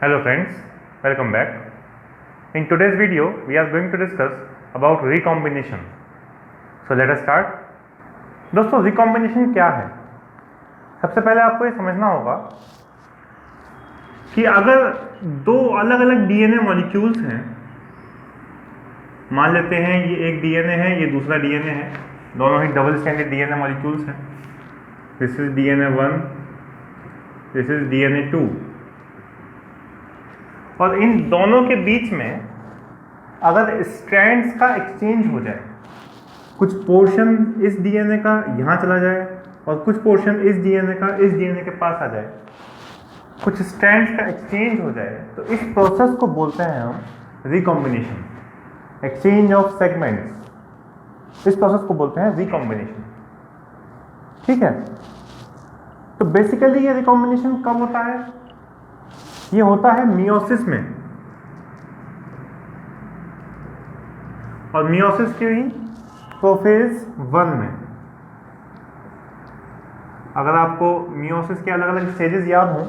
Hello friends, welcome back. In today's video, we are going to discuss about recombination. So let us start. दोस्तों recombination क्या है? सबसे पहले आपको ये समझना होगा कि अगर दो अलग अलग डीएनए मॉलिक्यूल्स हैं, मान लेते हैं ये एक डीएनए है, ये दूसरा डीएनए है, दोनों ही डबल स्ट्रैंडेड डीएनए मॉलिक्यूल्स हैं. This is DNA 1, this is DNA 2. और इन दोनों के बीच में अगर स्ट्रैंड्स का एक्सचेंज हो जाए, कुछ पोर्शन इस डीएनए का यहाँ चला जाए और कुछ पोर्शन इस डीएनए का इस डीएनए के पास आ जाए, कुछ स्ट्रैंड्स का एक्सचेंज हो जाए, तो इस प्रोसेस को बोलते हैं हम रिकॉम्बिनेशन, एक्सचेंज ऑफ सेगमेंट्स. इस प्रोसेस को बोलते हैं रिकॉम्बिनेशन. ठीक है, तो बेसिकली ये रिकॉम्बिनेशन कब होता है? ये होता है मियोसिस में. और मियोसिस की प्रोफेज 1 में. अगर आपको मियोसिस के अलग अलग स्टेजेस याद हों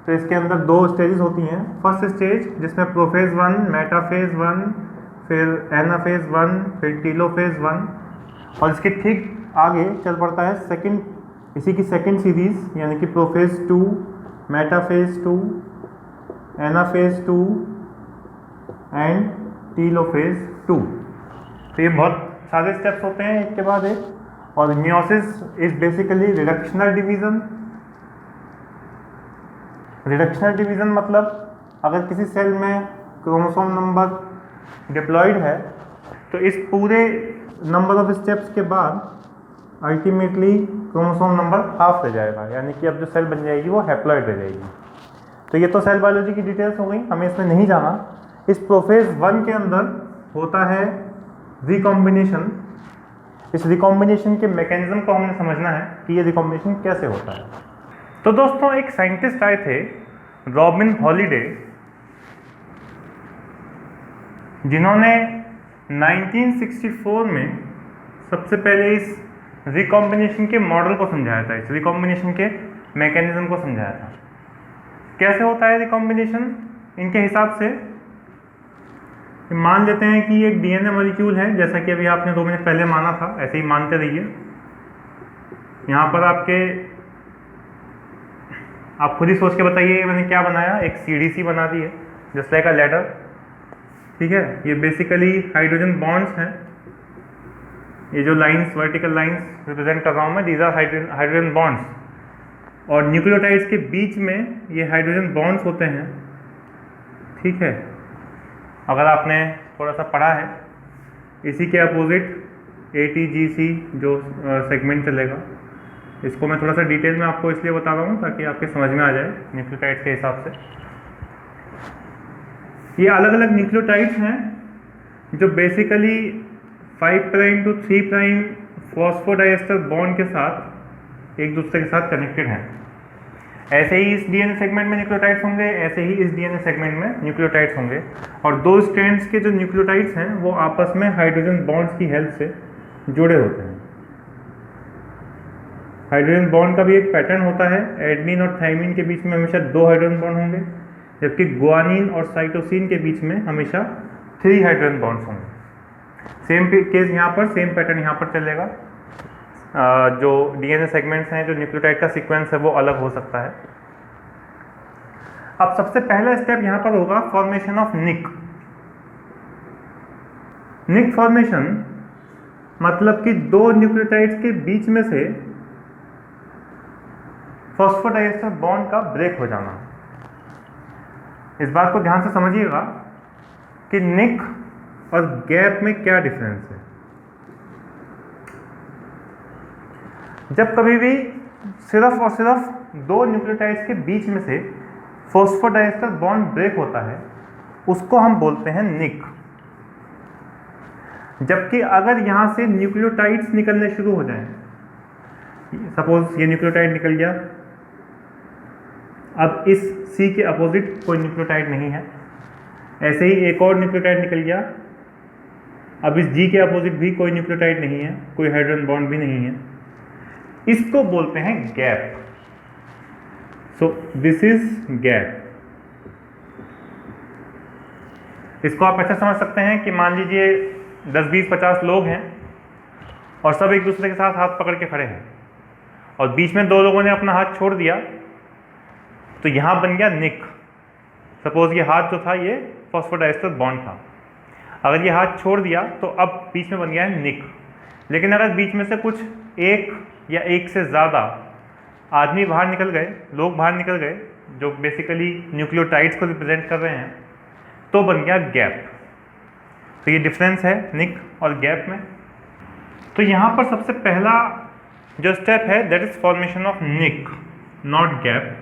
तो इसके अंदर दो स्टेजेस होती हैं. फर्स्ट स्टेज जिसमें प्रोफेज 1, मेटाफेज 1, फिर एनाफेज 1, फिर टीलोफेज 1, और इसके ठीक आगे चल पड़ता है सेकंड, इसी की सेकंड सीरीज यानी कि prophase 2, metaphase 2, anaphase 2 and telophase 2. तो ये बहुत सारे स्टेप्स होते हैं एक के बाद एक. और meiosis is basically reductional division. Reductional division मतलब अगर किसी सेल में क्रोमोसोम नंबर डिप्लॉयड है तो इस पूरे नंबर ऑफ स्टेप्स के बाद अल्टीमेटली क्रोमोसोम नंबर हाफ रह जाएगा, यानी कि अब जो सेल बन जाएगी वो हैप्लॉइड रह जाएगी. तो ये तो सेल बायोलॉजी की डिटेल्स हो गई, हमें इसमें नहीं जाना. इस प्रोफेज 1 के अंदर होता है रिकॉम्बिनेशन. इस रिकॉम्बिनेशन के मैकेनिज्म को हमने समझना है कि ये रिकॉम्बिनेशन कैसे होता है. तो दोस्तों एक साइंटिस्ट आए थे, रॉबिन हॉलिडे, जिन्होंने 1964 में सबसे पहले इस रिकॉम्बिनेशन के मॉडल को समझाया था, इस रिकॉम्बिनेशन के मैकेनिज्म को समझाया था. कैसे होता है रिकॉम्बिनेशन इनके हिसाब से? मान लेते हैं कि एक डीएनए मॉलिक्यूल है, जैसा कि अभी आपने 2 मिनट पहले माना था, ऐसे ही मानते रहिए. यहाँ पर आप खुद ही सोच के बताइए मैंने क्या बनाया. एक सीढ़ी बना दी है, जस्ट लाइक अ लैडर. ठीक है, ये बेसिकली हाइड्रोजन बॉन्ड्स हैं. ये जो लाइंस, वर्टिकल लाइंस रिप्रेजेंट कर रहा हूँ मैं, दीज आर हाइड्रोजन बॉन्ड्स. और न्यूक्लियोटाइड्स के बीच में ये हाइड्रोजन बॉन्ड्स होते हैं. ठीक है, अगर आपने थोड़ा सा पढ़ा है, इसी के अपोजिट ATGC जो सेगमेंट चलेगा, इसको मैं थोड़ा सा डिटेल में आपको इसलिए बता रहा हूँ ताकि आपके समझ में आ जाए न्यूक्लियोटाइड्स के हिसाब से. ये अलग अलग न्यूक्लियोटाइड्स हैं जो basically 5 prime to 3 prime phosphodiester bond के साथ एक दूसरे के साथ कनेक्टेड हैं. ऐसे ही इस डीएनए सेगमेंट में न्यूक्लियोटाइड्स होंगे, ऐसे ही इस डीएनए सेगमेंट में न्यूक्लियोटाइड्स होंगे. और दो स्ट्रैंड्स के जो न्यूक्लियोटाइड्स हैं वो आपस में हाइड्रोजन बॉन्ड्स की हेल्प से जुड़े होते हैं. हाइड्रोजन बॉन्ड का भी एक पैटर्न होता है. एडमिन और थाइमिन के बीच में हमेशा 2 हाइड्रोजन बॉन्ड होंगे, जबकि गुआनिन और साइटोसिन के बीच में हमेशा 3 हाइड्रोजन बॉन्ड्स होंगे. सेम केस यहाँ पर, सेम पैटर्न यहाँ पर चलेगा. जो डीएनए सेगमेंट्स हैं, जो न्यूक्लियोटाइड का सीक्वेंस है वो अलग हो सकता है. अब सबसे पहला स्टेप यहाँ पर होगा formation of nick. Nick formation मतलब कि दो न्यूक्लियोटाइड्स के बीच में से फॉस्फोडाइएस्टर बॉन्ड का ब्रेक हो जाना. इस बात को ध्यान से समझिएगा कि निक और गैप में क्या डिफरेंस है. जब कभी भी सिर्फ और सिर्फ दो न्यूक्लियोटाइड्स के बीच में से फॉस्फोडाइएस्टर बॉन्ड ब्रेक होता है, उसको हम बोलते हैं निक. जबकि अगर यहां से न्यूक्लियोटाइड्स निकलने शुरू हो जाएं, सपोज ये न्यूक्लियोटाइड निकल गया, अब इस C के अपोजिट कोई न्यूक्लियोटाइड नहीं है, ऐसे ही एक और न्यूक्लियोटाइड निकल गया, अब इस G के अपोजिट भी कोई न्यूक्लियोटाइड नहीं है, कोई हाइड्रोजन बॉन्ड भी नहीं है, इसको बोलते हैं gap. So this is gap. इसको आप ऐसा समझ सकते हैं कि मान लीजिए 10, 20, 50 लोग हैं और सब एक दूसरे के साथ हाथ पकड़ के खड़े हैं और बीच में 2 लोगों ने अपना हाथ छोड़ दिया, तो यहाँ बन गया निक। सपोज ये हाथ जो था ये फॉस्फोडाइस्टर बॉन्ड था, अगर ये हाथ छोड़ दिया तो अब बीच में बन गया है निक। लेकिन अगर बीच में से कुछ एक या एक से ज़्यादा आदमी बाहर निकल गए, लोग बाहर निकल गए जो बेसिकली न्यूक्लियोटाइड्स को रिप्रेजेंट कर रहे हैं, तो बन गया गैप। तो ये डिफरेंस है निक और गैप में। तो यहाँ पर सबसे पहला जो स्टेप है that is formation of nick, not gap.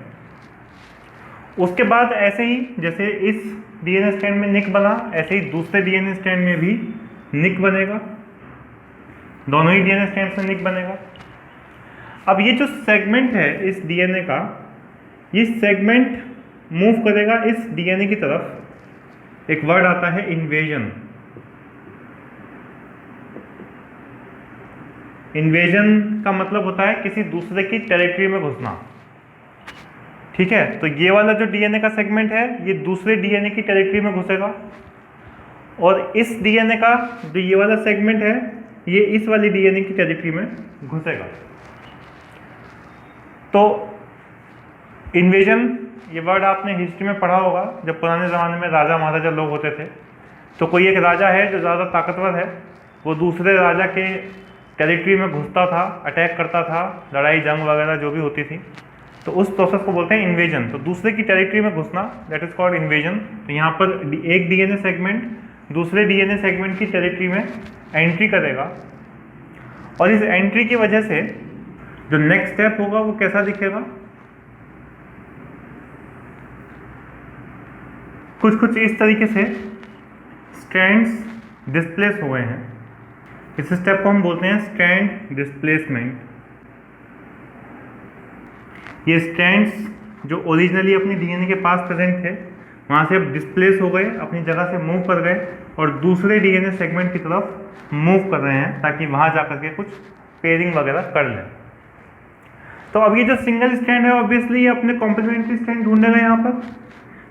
उसके बाद ऐसे ही जैसे इस डीएनए स्ट्रैंड में निक बना, ऐसे ही दूसरे डीएनए स्ट्रैंड में भी निक बनेगा, दोनों ही डीएनए स्ट्रैंड में निक बनेगा। अब ये जो सेगमेंट है इस डीएनए का, ये सेगमेंट मूव करेगा इस डीएनए की तरफ। एक वर्ड आता है इन्वेजन। इन्वेजन का मतलब होता है किसी दूसरे की टेरिटरी में घुसना, ठीक है। तो ये वाला जो डीएनए का सेगमेंट है ये दूसरे डीएनए की टेरिटरी में घुसेगा और इस डीएनए का जो ये वाला सेगमेंट है ये इस वाली डीएनए की टेरिटरी में घुसेगा। तो इन्वेजन ये वर्ड आपने हिस्ट्री में पढ़ा होगा, जब पुराने ज़माने में राजा महाराजा लोग होते थे तो कोई एक राजा है जो ज़्यादा ताकतवर है, वो दूसरे राजा के टेरिटरी में घुसता था, अटैक करता था, लड़ाई जंग वगैरह जो भी होती थी, तो उस प्रोसेस को बोलते हैं इन्वेजन। तो दूसरे की टेरिटरी में घुसना दैट इज कॉल्ड इन्वेजन। तो यहाँ पर एक डीएनए सेगमेंट दूसरे डीएनए सेगमेंट की टेरिटरी में एंट्री करेगा और इस एंट्री की वजह से जो नेक्स्ट स्टेप होगा वो कैसा दिखेगा, कुछ इस तरीके से स्ट्रैंड्स डिस्प्लेस हुए हैं। इस स्टेप को हम बोलते हैं स्ट्रैंड डिस्प्लेसमेंट। ये स्ट्रैंड्स जो ओरिजिनली अपनी डीएनए के पास प्रेजेंट थे वहाँ से अब डिस्प्लेस हो गए, अपनी जगह से मूव कर गए और दूसरे डीएनए सेगमेंट की तरफ मूव कर रहे हैं ताकि वहाँ जाकर के कुछ पेयरिंग वगैरह कर लें। तो अब ये जो सिंगल स्ट्रैंड है ऑब्वियसली ये अपने कॉम्प्लीमेंट्री स्ट्रैंड ढूंढेगा। यहाँ पर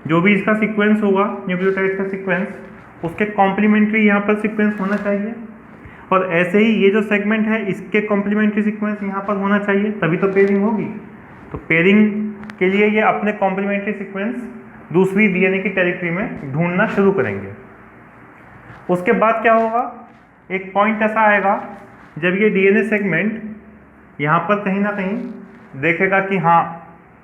जो भी इसका सीक्वेंस होगा न्यूक्लियोटाइड का सीक्वेंस, उसके कॉम्प्लीमेंट्री यहाँ पर सीक्वेंस होना चाहिए और ऐसे ही ये जो सेगमेंट है इसके कॉम्प्लीमेंट्री सीक्वेंस यहाँ पर होना चाहिए, तभी तो पेयरिंग होगी। तो पेयरिंग के लिए ये अपने कॉम्प्लीमेंट्री सीक्वेंस दूसरी डीएनए की टेरिटरी में ढूंढना शुरू करेंगे। उसके बाद क्या होगा, एक पॉइंट ऐसा आएगा जब ये डीएनए सेगमेंट यहाँ पर कहीं ना कहीं देखेगा कि हाँ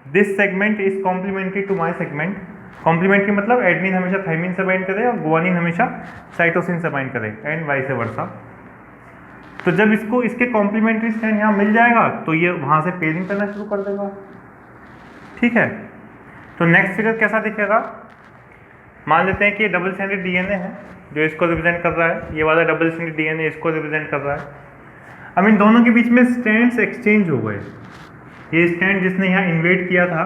this segment is complementary to my segment. Complementary मतलब एडमिन हमेशा थाइमिन से बाइंड करे और गुआनिन हमेशा साइटोसिन से बाइंड करे एंड वाइस वर्सा। तो जब इसको इसके कॉम्प्लीमेंट्री स्ट्रैंड यहाँ मिल जाएगा तो ये वहाँ से पेयरिंग करना शुरू कर देगा, ठीक है। तो नेक्स्ट फिगर कैसा दिखेगा, मान लेते हैं कि ये डबल स्ट्रैंडेड डीएनए है जो इसको रिप्रेजेंट कर रहा है, ये वाला डबल स्ट्रैंडेड डीएनए इसको रिप्रेजेंट कर रहा है। अब इन दोनों के बीच में स्ट्रैंड्स एक्सचेंज हो गए। ये स्ट्रैंड जिसने यहाँ इन्वेट किया था,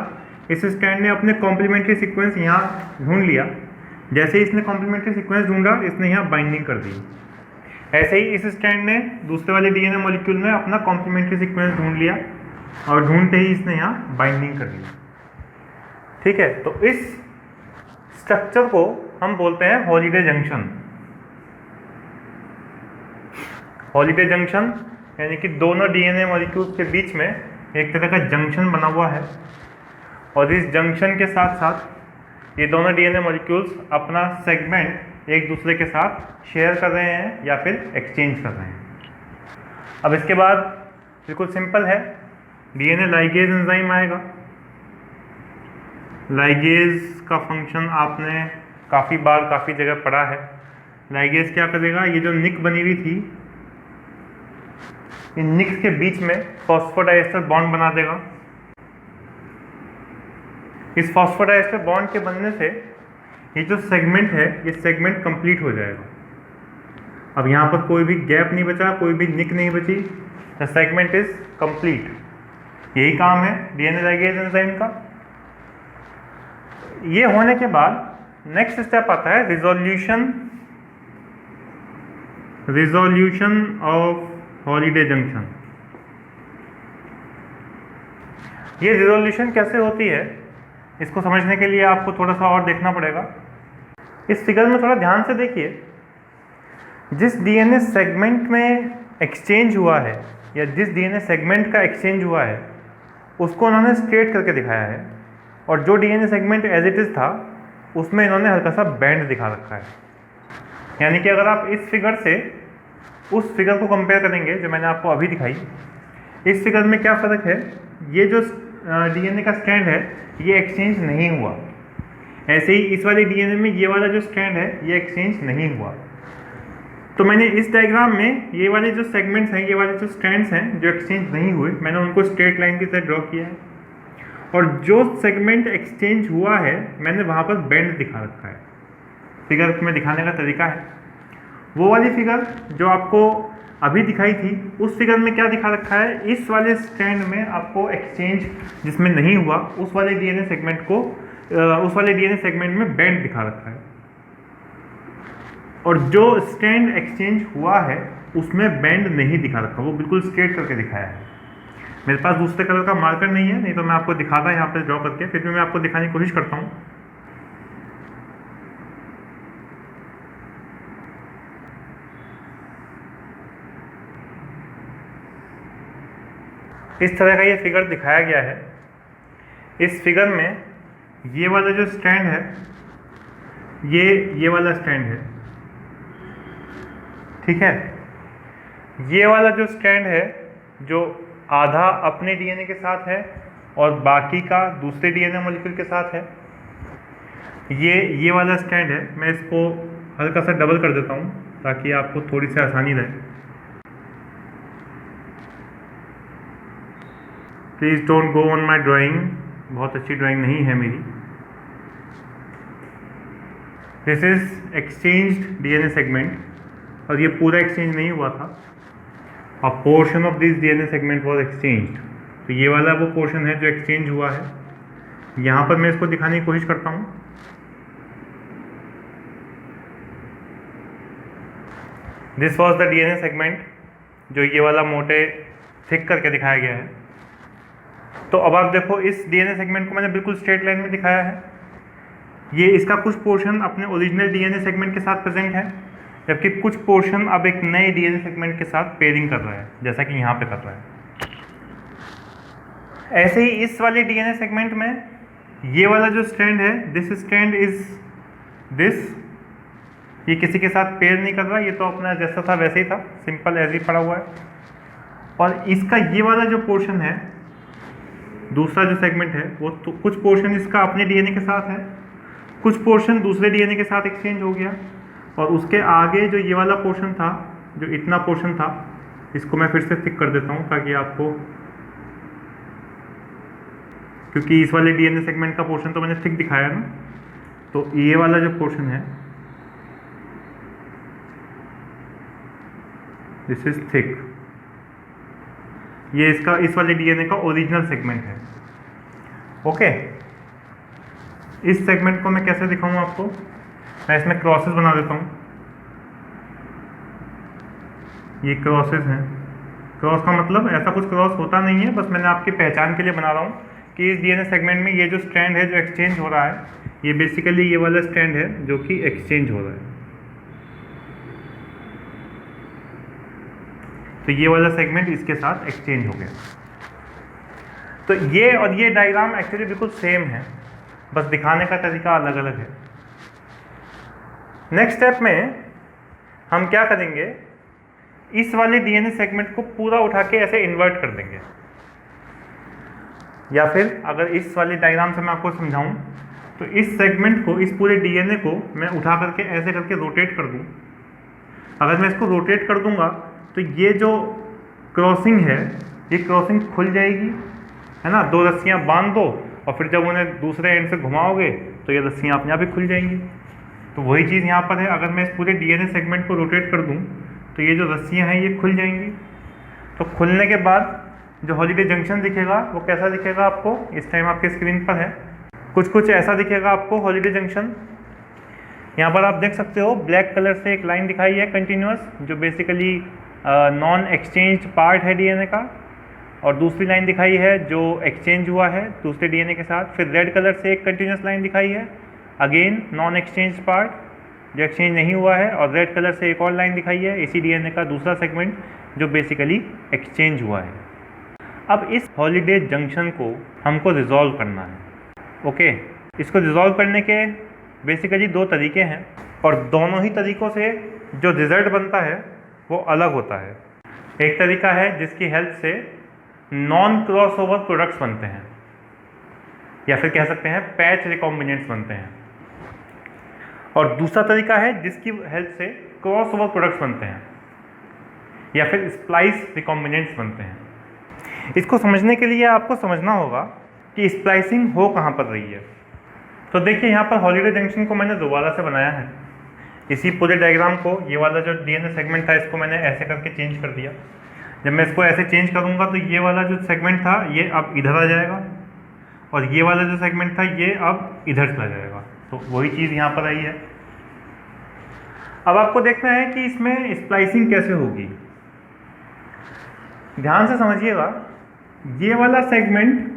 इस स्ट्रैंड ने अपने कॉम्प्लीमेंट्री सीक्वेंस यहाँ ढूंढ लिया। जैसे ही इसने कॉम्प्लीमेंट्री सीक्वेंस ढूंढा इसने यहाँ बाइंडिंग कर दी। ऐसे ही इस स्ट्रैंड ने दूसरे वाले डीएनए मॉलिक्यूल में अपना कॉम्प्लीमेंट्री सीक्वेंस ढूंढ लिया और ढूंढते ही इसने यहाँ बाइंडिंग कर दी, ठीक है। तो इस स्ट्रक्चर को हम बोलते हैं हॉलिडे जंक्शन। हॉलिडे जंक्शन यानी कि दोनों डीएनए मॉलिक्यूल्स के बीच में एक तरह का जंक्शन बना हुआ है और इस जंक्शन के साथ साथ ये दोनों डीएनए मॉलिक्यूल्स अपना सेगमेंट एक दूसरे के साथ शेयर कर रहे हैं या फिर एक्सचेंज कर रहे हैं। अब इसके बाद बिल्कुल सिंपल है, डीएनए लाइगेज एंजाइम आएगा। लाइगेज का फंक्शन आपने काफ़ी बार काफ़ी जगह पढ़ा है। लाइगेज क्या करेगा, ये जो निक बनी हुई थी इन निक्स के बीच में फॉस्फोडाइएस्टर बॉन्ड बना देगा। इस फॉस्फोडाइएस्टर बॉन्ड के बनने से ये जो सेगमेंट है ये सेगमेंट कंप्लीट हो जाएगा। अब यहाँ पर कोई भी गैप नहीं बचा, कोई भी निक नहीं बची, द सेगमेंट इज कंप्लीट। यही काम है डीएनए लाइगेज एंजाइम का। ये होने के बाद नेक्स्ट स्टेप आता है रिजोल्यूशन ऑफ हॉलिडे जंक्शन। ये रिजोल्यूशन कैसे होती है इसको समझने के लिए आपको थोड़ा सा और देखना पड़ेगा। इस फिगर में थोड़ा ध्यान से देखिए, जिस डीएनए सेगमेंट में एक्सचेंज हुआ है या जिस डीएनए सेगमेंट का एक्सचेंज हुआ है उसको उन्होंने स्ट्रेट करके दिखाया है, और जो DNA segment as it is था उसमें इन्होंने हल्का सा बैंड दिखा रखा है। यानी कि अगर आप इस फिगर से उस फिगर को कंपेयर करेंगे जो मैंने आपको अभी दिखाई, इस फिगर में क्या फ़र्क है, ये जो डीएनए का स्ट्रैंड है ये एक्सचेंज नहीं हुआ, ऐसे ही इस वाले डीएनए में ये वाला जो स्ट्रैंड है ये एक्सचेंज नहीं हुआ। तो मैंने इस डायग्राम में ये वाले जो सेगमेंट्स हैं, ये वाले जो स्ट्रैंड्स हैं जो एक्सचेंज नहीं हुए, मैंने उनको स्ट्रेट लाइन की तरह ड्रॉ किया है, और जो सेगमेंट एक्सचेंज हुआ है मैंने वहाँ पर बैंड दिखा रखा है। फिगर में दिखाने का तरीका है, वो वाली फिगर जो आपको अभी दिखाई थी उस फिगर में क्या दिखा रखा है, इस वाले स्ट्रैंड में आपको एक्सचेंज जिसमें नहीं हुआ उस वाले डीएनए सेगमेंट को उस वाले डीएनए सेगमेंट में बैंड दिखा रखा है, और जो स्ट्रैंड एक्सचेंज हुआ है उसमें बैंड नहीं दिखा रखा, वो बिल्कुल स्ट्रेट करके दिखाया है। मेरे पास दूसरे कलर का मार्कर नहीं है, नहीं तो मैं आपको दिखाता यहाँ पे ड्रॉ करके, फिर भी मैं आपको दिखाने की कोशिश करता हूँ। इस तरह का ये फिगर दिखाया गया है। इस फिगर में ये वाला जो स्ट्रैंड है ये वाला स्ट्रैंड है, ठीक है। ये वाला जो स्ट्रैंड है जो आधा अपने डीएनए के साथ है और बाकी का दूसरे डीएनए मॉलिक्यूल के साथ है, ये वाला स्ट्रैंड है। मैं इसको हल्का सा डबल कर देता हूँ ताकि आपको थोड़ी सी आसानी रहे। Please don't go on my drawing, बहुत अच्छी ड्राइंग नहीं है मेरी। This is exchanged DNA segment, और ये पूरा एक्सचेंज नहीं हुआ था, अ portion of this DNA segment was exchanged. तो ये वाला वो पोर्शन है जो एक्सचेंज हुआ है। यहाँ पर मैं इसको दिखाने की कोशिश करता हूँ। This was the DNA segment जो ये वाला मोटे थिक करके दिखाया गया है। तो अब आप देखो, इस डीएनए सेगमेंट को मैंने बिल्कुल स्ट्रेट लाइन में दिखाया है। ये इसका कुछ पोर्शन अपने ओरिजिनल डीएनए सेगमेंट के साथ प्रेजेंट है, जबकि कुछ पोर्शन अब एक नए डीएनए सेगमेंट के साथ पेयरिंग कर रहा है, जैसा कि यहाँ पे कर रहा है। ऐसे ही इस वाले डीएनए सेगमेंट में ये वाला जो स्ट्रैंड है, दिस स्ट्रैंड इज दिस, ये किसी के साथ पेयर नहीं कर रहा, ये तो अपना जैसा था वैसे ही था, सिंपल एज ही पड़ा हुआ है। और इसका ये वाला जो पोर्शन है, दूसरा जो सेगमेंट है, वो तो कुछ पोर्शन इसका अपने डीएनए के साथ है, कुछ पोर्शन दूसरे डीएनए के साथ एक्सचेंज हो गया, और उसके आगे जो ये वाला पोर्शन था, जो इतना पोर्शन था, इसको मैं फिर से थिक कर देता हूँ ताकि आपको, क्योंकि इस वाले डीएनए सेगमेंट का पोर्शन तो मैंने थिक दिखाया ना, तो ये वाला जो पोर्शन है दिस इज थिक, ये इसका इस वाले डीएनए का ओरिजिनल सेगमेंट है। ओके, इस सेगमेंट को मैं कैसे दिखाऊं आपको, मैं इसमें क्रॉसेस बना देता हूं। ये क्रॉसेस हैं। क्रॉस का मतलब ऐसा कुछ क्रॉस होता नहीं है, बस मैंने आपकी पहचान के लिए बना रहा हूँ कि इस डीएनए सेगमेंट में ये जो स्ट्रैंड है जो एक्सचेंज हो रहा है, ये बेसिकली ये वाला स्ट्रैंड है जो कि एक्सचेंज हो रहा है। तो ये वाला सेगमेंट इसके साथ एक्सचेंज हो गया। तो ये और ये डायग्राम एक्चुअली बिल्कुल सेम है, बस दिखाने का तरीका अलग अलग है। नेक्स्ट स्टेप में हम क्या करेंगे, इस वाले डीएनए सेगमेंट को पूरा उठा के ऐसे इन्वर्ट कर देंगे, या फिर अगर इस वाले डायग्राम से मैं आपको समझाऊं तो इस सेगमेंट को, इस पूरे डीएनए को मैं उठा करके ऐसे करके रोटेट कर दूं। अगर मैं इसको रोटेट कर दूंगा तो ये जो क्रॉसिंग है, ये क्रॉसिंग खुल जाएगी, है ना। दो रस्सियाँ बांध दो और फिर जब उन्हें दूसरे एंड से घुमाओगे तो ये रस्सियाँ अपने आप ही खुल जाएंगी। तो वही चीज़ यहाँ पर है, अगर मैं इस पूरे डीएनए सेगमेंट को रोटेट कर दूँ तो ये जो रस्सियाँ हैं ये खुल जाएंगी। तो खुलने के बाद जो हॉलीडे जंक्शन दिखेगा वो कैसा दिखेगा आपको, इस टाइम आपके स्क्रीन पर है, कुछ ऐसा दिखेगा आपको हॉलीडे जंक्शन। यहाँ पर आप देख सकते हो ब्लैक कलर से एक लाइन दिखाई है कंटिन्यूस, जो बेसिकली नॉन एक्सचेंज पार्ट है डीएनए का, और दूसरी लाइन दिखाई है जो एक्सचेंज हुआ है दूसरे डीएनए के साथ। फिर रेड कलर से एक कंटिन्यूस लाइन दिखाई है, अगेन नॉन एक्सचेंज पार्ट, जो एक्सचेंज नहीं हुआ है, और रेड कलर से एक और लाइन दिखाई है इसी डीएनए का दूसरा सेगमेंट जो बेसिकली एक्सचेंज हुआ है। अब इस हॉलीडे जंक्शन को हमको रिजॉल्व करना है। ओके, इसको रिजॉल्व करने के बेसिकली दो तरीके हैं, और दोनों ही तरीक़ों से जो रिज़ल्ट बनता है वो अलग होता है। एक तरीका है जिसकी हेल्प से नॉन क्रॉसओवर प्रोडक्ट्स बनते हैं, या फिर कह सकते हैं पैच रिकॉम्बिनेंट्स बनते हैं, और दूसरा तरीका है जिसकी हेल्प से क्रॉसओवर प्रोडक्ट्स बनते हैं या फिर स्प्लाइस रिकॉम्बिनेंट्स बनते हैं। इसको समझने के लिए आपको समझना होगा कि स्प्लाइसिंग हो कहाँ पर रही है। तो देखिए, यहाँ पर हॉलीडे जंक्शन को मैंने दोबारा से बनाया है। इसी पूरे डायग्राम को, ये वाला जो डीएनए सेगमेंट था इसको मैंने ऐसे करके चेंज कर दिया। जब मैं इसको ऐसे चेंज करूँगा तो ये वाला जो सेगमेंट था ये अब इधर आ जाएगा, और ये वाला जो सेगमेंट था ये अब इधर चला जाएगा। तो वही चीज़ यहाँ पर आई है। अब आपको देखना है कि इसमें स्प्लाइसिंग कैसे होगी। ध्यान से समझिएगा, ये वाला सेगमेंट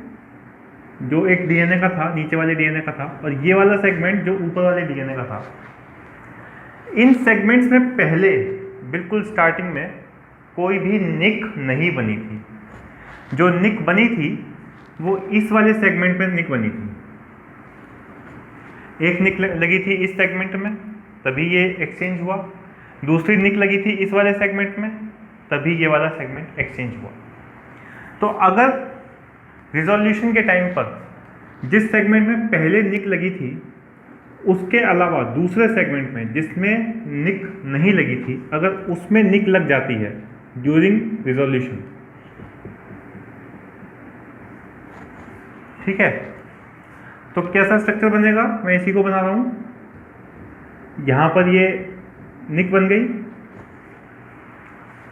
जो एक डीएनए का था, नीचे वाले डीएनए का था, और ये वाला सेगमेंट जो ऊपर वाले डीएनए का था, इन सेगमेंट्स में पहले बिल्कुल स्टार्टिंग में कोई भी निक नहीं बनी थी। जो निक बनी थी वो इस वाले सेगमेंट में निक बनी थी। एक निक लगी थी इस सेगमेंट में, तभी ये एक्सचेंज हुआ। दूसरी निक लगी थी इस वाले सेगमेंट में, तभी ये वाला सेगमेंट एक्सचेंज हुआ। तो अगर रिजोल्यूशन के टाइम पर जिस सेगमेंट में पहले निक लगी थी उसके अलावा दूसरे सेगमेंट में जिसमें निक नहीं लगी थी, अगर उसमें निक लग जाती है ड्यूरिंग रिजोल्यूशन, ठीक है, तो कैसा स्ट्रक्चर बनेगा, मैं इसी को बना रहा हूं। यहां पर ये निक बन गई।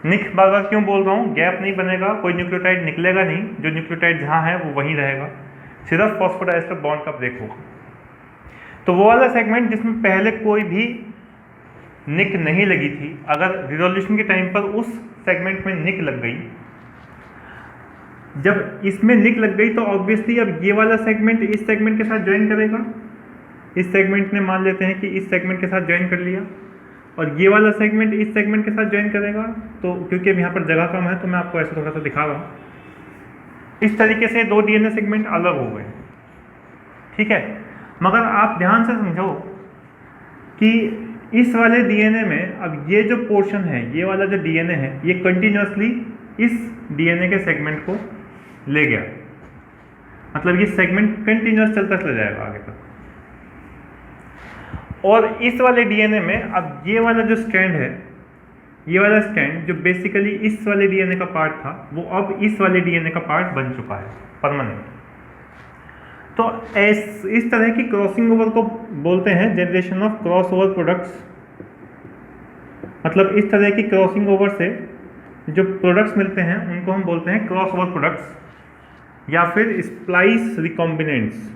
निक बार बार क्यों बोल रहा हूँ, गैप नहीं बनेगा, कोई न्यूक्लियोटाइड निकलेगा नहीं, जो न्यूक्लियोटाइड जहाँ है वो वहीं रहेगा, सिर्फ फॉस्फोडाइस्टर बॉन्ड का ब्रेक होगा। तो वो वाला सेगमेंट जिसमें पहले कोई भी निक नहीं लगी थी, अगर रिजोल्यूशन के टाइम पर उस सेगमेंट में निक लग गई, जब इसमें निक लग गई तो ऑब्वियसली अब ये वाला सेगमेंट इस सेगमेंट के साथ ज्वाइन करेगा। इस सेगमेंट ने मान लेते हैं कि इस सेगमेंट के साथ ज्वाइन कर लिया, और ये वाला सेगमेंट इस सेगमेंट के साथ ज्वाइन करेगा। तो क्योंकि अब यहाँ पर जगह कम है तो मैं आपको ऐसे थोड़ा सा दिखा रहा हूँ। इस तरीके से दो डीएनए सेगमेंट अलग हो गए, ठीक है। मगर आप ध्यान से समझो कि इस वाले डीएनए में अब ये जो पोर्शन है, ये वाला जो डीएनए है, ये कंटिन्यूसली इस डीएनए के सेगमेंट को ले गया। मतलब ये सेगमेंट कंटिन्यूस चलता चला जाएगा आगे तक। और इस वाले डीएनए में अब ये वाला जो स्ट्रैंड है, ये वाला स्ट्रैंड जो बेसिकली इस वाले डीएनए का पार्ट था, वो अब इस वाले डीएनए का पार्ट बन चुका है परमानेंट। तो इस तरह की क्रॉसिंग ओवर को बोलते हैं generation of cross over products. मतलब इस तरह की क्रॉसिंग ओवर से जो प्रोडक्ट्स मिलते हैं उनको हम बोलते हैं क्रॉस ओवर प्रोडक्ट्स, या फिर splice recombinants.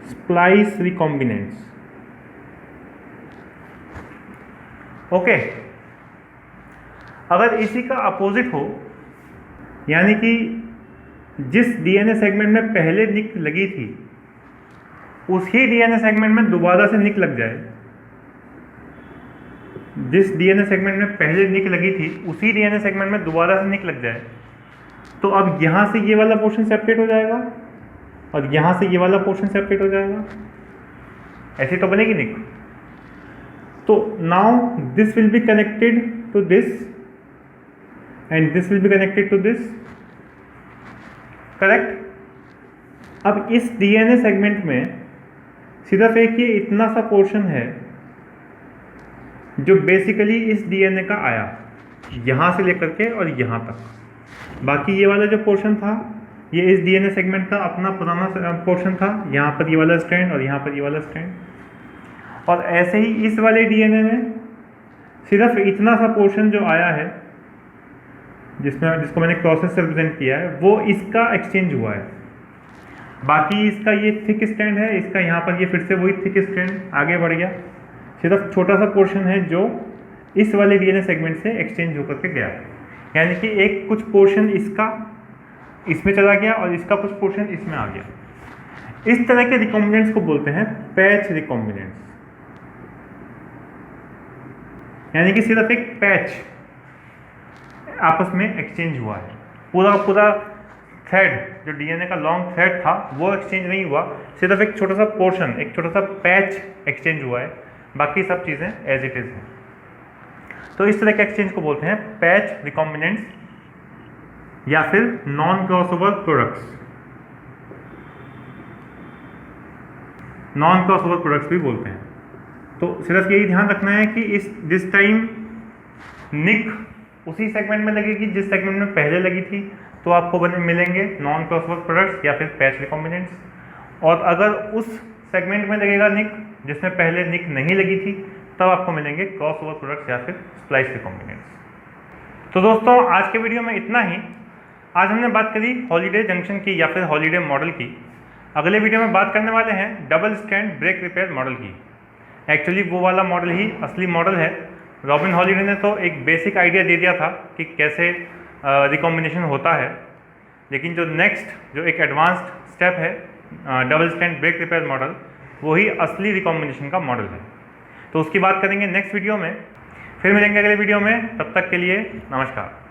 Splice recombinants, okay. अगर इसी का अपोजिट हो, यानी कि जिस डीएनए सेगमेंट में पहले निक लगी थी उसी डीएनए सेगमेंट में दोबारा से निक लग जाए, जिस डीएनए सेगमेंट में पहले निक लगी थी उसी डीएनए सेगमेंट में दोबारा से निक लग जाए, तो अब यहाँ से ये वाला पोर्शन सेपरेट हो जाएगा और यहाँ से ये वाला पोर्शन सेपरेट हो जाएगा। ऐसी तो बनेगी निक। तो now this will be connected to this and this will be connected to this, correct. अब इस डीएनए सेगमेंट में सिर्फ एक ये इतना सा पोर्शन है जो बेसिकली इस डीएनए का आया, यहाँ से लेकर के और यहाँ तक। बाकी ये वाला जो पोर्शन था ये इस डीएनए सेगमेंट का अपना पुराना पोर्शन था, यहाँ पर ये वाला स्ट्रैंड और यहाँ पर ये वाला स्ट्रैंड। और ऐसे ही इस वाले डीएनए में सिर्फ इतना सा पोर्शन जो आया है, जिसको मैंने क्रॉसेस से रिप्रेजेंट किया है, वो इसका एक्सचेंज हुआ है। बाकी इसका ये थिक स्ट्रैंड है, इसका यहाँ पर ये फिर से वही थिक स्ट्रैंड आगे बढ़ गया। सिर्फ छोटा सा पोर्शन है जो इस वाले डीएनए सेगमेंट से एक्सचेंज होकर के गया, यानी कि एक कुछ पोर्शन इसका इसमें चला गया और इसका कुछ पोर्शन इसमें आ गया। इस तरह के रिकॉम्बिनेंट्स को बोलते हैं पैच रिकॉम्बिनेंट्स, यानी कि सिर्फ एक पैच आपस में एक्सचेंज हुआ है, पूरा थ्रेड जो डीएनए का लॉन्ग थ्रेड था वो एक्सचेंज नहीं हुआ, सिर्फ एक छोटा सा पोर्शन, एक छोटा सा पैच एक्सचेंज हुआ है, बाकी सब चीज़ें एज इट इज़ हैं। तो इस तरह के एक्सचेंज को बोलते हैं पैच रिकॉम्बिनेंट्स या फिर non crossover products. Non crossover products भी बोलते हैं। तो सिर्फ यही ध्यान रखना है कि जिस टाइम निक उसी सेगमेंट में लगेगी जिस सेगमेंट में पहले लगी थी, तो आपको मिलेंगे नॉन क्रॉसओवर प्रोडक्ट्स या फिर पैच रिकॉम्बिनेंट्स। और अगर उस सेगमेंट में लगेगा निक जिसमें पहले निक नहीं लगी थी, तब आपको मिलेंगे क्रॉसओवर प्रोडक्ट्स या फिर स्प्लाइस रिकॉम्बिनेंट्स। तो दोस्तों आज के वीडियो में इतना ही। आज हमने बात करी हॉलीडे जंक्शन की या फिर हॉलीडे मॉडल की। अगले वीडियो में बात करने वाले हैं double strand break repair model की। एक्चुअली वो वाला मॉडल ही असली मॉडल है। रॉबिन हॉलीडे ने तो एक बेसिक आइडिया दे दिया था कि कैसे रिकॉम्बिनेशन होता है, लेकिन जो नेक्स्ट जो एक एडवांस्ड स्टेप है double strand break repair model, वही असली रिकॉम्बिनेशन का मॉडल है। तो उसकी बात करेंगे नेक्स्ट वीडियो में। फिर मिलेंगे अगले वीडियो में, तब तक के लिए नमस्कार।